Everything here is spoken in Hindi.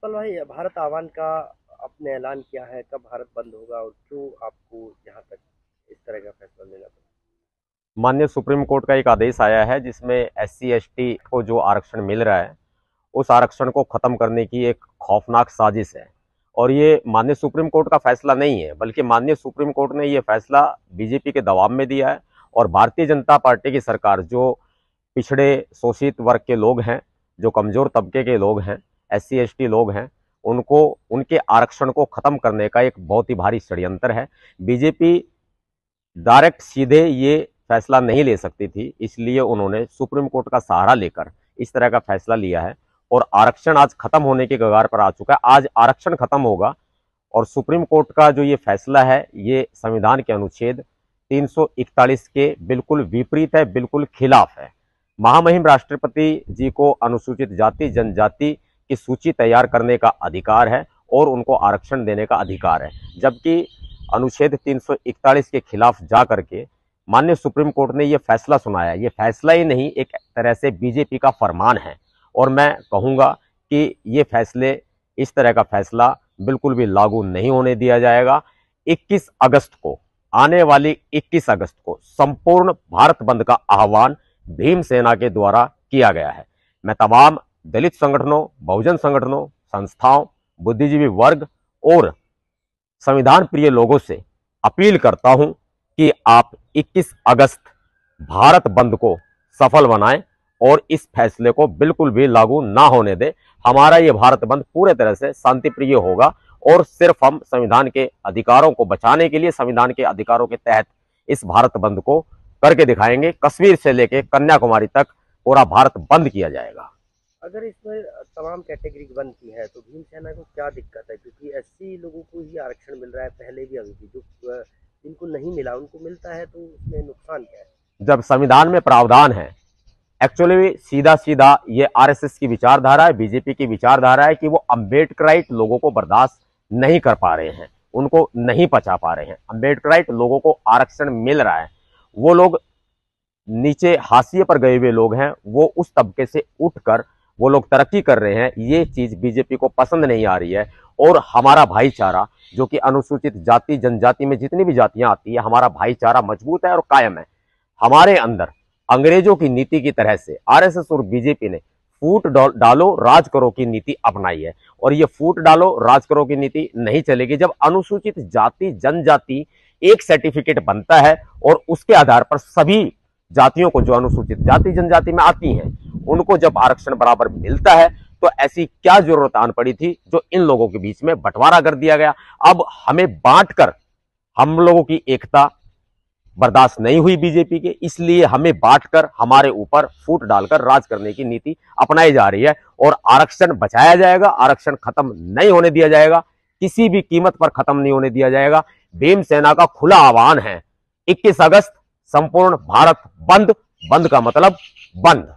सतपाल भाई, भारत आह्वान का आपने ऐलान किया है, कब भारत बंद होगा और क्यों आपको यहाँ तक इस तरह का फैसला लेना पड़ा? माननीय सुप्रीम कोर्ट का एक आदेश आया है जिसमें एससी एसटी को जो आरक्षण मिल रहा है उस आरक्षण को खत्म करने की एक खौफनाक साजिश है। और ये माननीय सुप्रीम कोर्ट का फैसला नहीं है, बल्कि माननीय सुप्रीम कोर्ट ने ये फैसला बीजेपी के दबाव में दिया है। और भारतीय जनता पार्टी की सरकार जो पिछड़े शोषित वर्ग के लोग हैं, जो कमजोर तबके के लोग हैं, एससी एसटी लोग हैं, उनको उनके आरक्षण को खत्म करने का एक बहुत ही भारी षड्यंत्र है। बीजेपी डायरेक्ट सीधे ये फैसला नहीं ले सकती थी, इसलिए उन्होंने सुप्रीम कोर्ट का सहारा लेकर इस तरह का फैसला लिया है। और आरक्षण आज खत्म होने के कगार पर आ चुका है। आज आरक्षण खत्म होगा और सुप्रीम कोर्ट का जो ये फैसला है ये संविधान के अनुच्छेद 341 के बिल्कुल विपरीत है, बिल्कुल खिलाफ है। महामहिम राष्ट्रपति जी को अनुसूचित जाति जनजाति की सूची तैयार करने का अधिकार है और उनको आरक्षण देने का अधिकार है, जबकि अनुच्छेद 341 के खिलाफ जा करके माननीय सुप्रीम कोर्ट ने यह फैसला सुनाया। ये फैसला ही नहीं, एक तरह से बीजेपी का फरमान है। और मैं कहूंगा कि ये फैसले, इस तरह का फैसला बिल्कुल भी लागू नहीं होने दिया जाएगा। 21 अगस्त को, आने वाली 21 अगस्त को संपूर्ण भारत बंद का आह्वान भीम सेना के द्वारा किया गया है। मैं तमाम दलित संगठनों, बहुजन संगठनों, संस्थाओं, बुद्धिजीवी वर्ग और संविधान प्रिय लोगों से अपील करता हूं कि आप 21 अगस्त भारत बंद को सफल बनाएं और इस फैसले को बिल्कुल भी लागू ना होने दें। हमारा ये भारत बंद पूरे तरह से शांति प्रिय होगा और सिर्फ हम संविधान के अधिकारों को बचाने के लिए, संविधान के अधिकारों के तहत इस भारत बंद को करके दिखाएंगे। कश्मीर से लेकर कन्याकुमारी तक पूरा भारत बंद किया जाएगा। अगर इसमें तमाम कैटेगरी बंद की है तो भीम सेना को क्या दिक्कत है? क्योंकि एससी लोगों को ही आरक्षण मिल रहा है, पहले भी अभी भी। जो जिनको नहीं मिला उनको मिलता है, तो उसमें नुकसान क्या है? जब संविधान में प्रावधान है, एक्चुअली सीधा सीधा ये आरएसएस की विचारधारा है, बीजेपी की विचारधारा है कि वो अम्बेडकराइट लोगों को बर्दाश्त नहीं कर पा रहे हैं, उनको नहीं पचा पा रहे हैं। अम्बेडकराइट लोगों को आरक्षण मिल रहा है, वो लोग नीचे हाशिए पर गए हुए लोग हैं, वो उस तबके से उठकर वो लोग तरक्की कर रहे हैं। ये चीज बीजेपी को पसंद नहीं आ रही है। और हमारा भाईचारा, जो कि अनुसूचित जाति जनजाति में जितनी भी जातियां आती है, हमारा भाईचारा मजबूत है और कायम है। हमारे अंदर अंग्रेजों की नीति की तरह से आरएसएस और बीजेपी ने फूट डालो राज करो की नीति अपनाई है। और ये फूट डालो राज करो की नीति नहीं चलेगी। जब अनुसूचित जाति जनजाति एक सर्टिफिकेट बनता है और उसके आधार पर सभी जातियों को, जो अनुसूचित जाति जनजाति में आती हैं, उनको जब आरक्षण बराबर मिलता है, तो ऐसी क्या जरूरत आन पड़ी थी जो इन लोगों के बीच में बंटवारा कर दिया गया। अब हमें बांटकर, हम लोगों की एकता बर्दाश्त नहीं हुई बीजेपी के, इसलिए हमें बांटकर हमारे ऊपर फूट डालकर राज करने की नीति अपनाई जा रही है। और आरक्षण बचाया जाएगा, आरक्षण खत्म नहीं होने दिया जाएगा, किसी भी कीमत पर खत्म नहीं होने दिया जाएगा। भीम सेना का खुला आह्वान है, 21 अगस्त संपूर्ण भारत बंद। बंद का मतलब बंद।